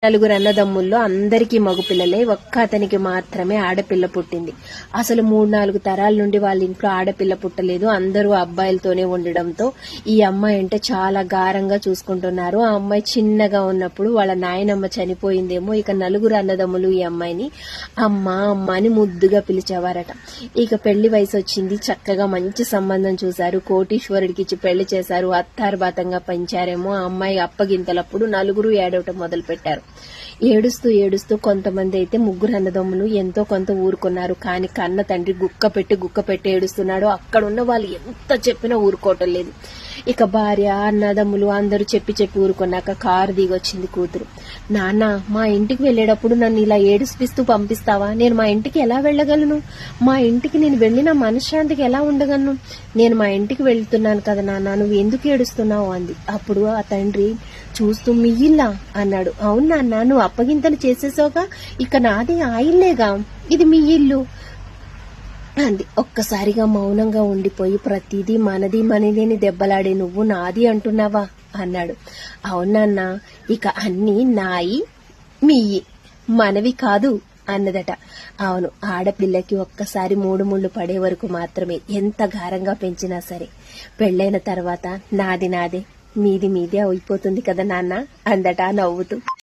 నలుగురు అన్నదమ్ముల్లో అందరికీ మగపిల్లలే, ఒక్క అతనికి మాత్రమే ఆడపిల్ల పుట్టింది. అసలు 3-4 తరాల నుండి వాళ్ళ ఇంట్లో ఆడపిల్ల పుట్టలేదు. అందరూ అబ్బాయిలతోనే ఉండడంతో ఈ అమ్మాయి అంటే చాలా గారంగా చూసుకుంటున్నారు. ఆ అమ్మాయి చిన్నగా ఉన్నప్పుడు వాళ్ళ నాయనమ్మ చనిపోయిందేమో. ఇక నలుగురు అన్నదమ్ములు ఈ అమ్మాయిని అమ్మ అమ్మ అని ముద్దుగా పిలిచేవారట. ఇక పెళ్లి వయసు వచ్చింది. చక్కగా మంచి సంబంధం చూశారు. కోటీశ్వరుడికి ఇచ్చి పెళ్లి చేశారు. అత్తారుబాతంగా పెంచారేమో. ఆ అమ్మాయి అప్పగింతలప్పుడు నలుగురు ఏడవటం మొదలు పెట్టారు. ఏడుస్తూ ఏడుస్తూ కొంతమంది అయితే ముగ్గురు అన్నదమ్ములు ఎంతో కొంత ఊరుకున్నారు. కానీ కన్న తండ్రి గుక్క పెట్టి ఏడుస్తున్నాడు. అక్కడున్న వాళ్ళు ఎంత చెప్పినా ఊరుకోవటం లేదు. ఇక భార్య అన్నదమ్ములు అందరూ చెప్పి ఊరుకున్నాక కారు దిగొచ్చింది కూతురు. నాన్న, మా ఇంటికి వెళ్ళేటప్పుడు నన్ను ఇలా ఏడుపిస్తూ పంపిస్తావా? నేను మా ఇంటికి ఎలా వెళ్ళగలను? మా ఇంటికి నేను వెళ్ళిన మనశ్శాంతికి ఎలా ఉండగలను? నేను మా ఇంటికి వెళ్తున్నాను కదా నాన్న, నువ్వు ఎందుకు ఏడుస్తున్నావు అంది. అప్పుడు ఆ తండ్రి చూస్తూ మీ ఇల్లా అన్నాడు. అవును నాన్న, నువ్వు అప్పగింతలు చేసేసావుగా, ఇక నాది ఆ ఇల్లేగా, ఇది మీ ఇల్లు అంది. ఒక్కసారిగా మౌనంగా ఉండిపోయి ప్రతిదీ మనదేని దెబ్బలాడే నువ్వు నాది అంటున్నావా అన్నాడు. అవునన్నా, ఇక అన్నీ నాయి మీయి, మనవి కాదు అన్నదట. అవును, ఆడపిల్లకి ఒక్కసారి 3 ముళ్ళు పడే వరకు మాత్రమే, ఎంత గారంగా పెంచినా సరే. పెళ్లైన తర్వాత నాది నాదే, మీది మీదే అయిపోతుంది కదా నాన్న అందట నవ్వుతూ.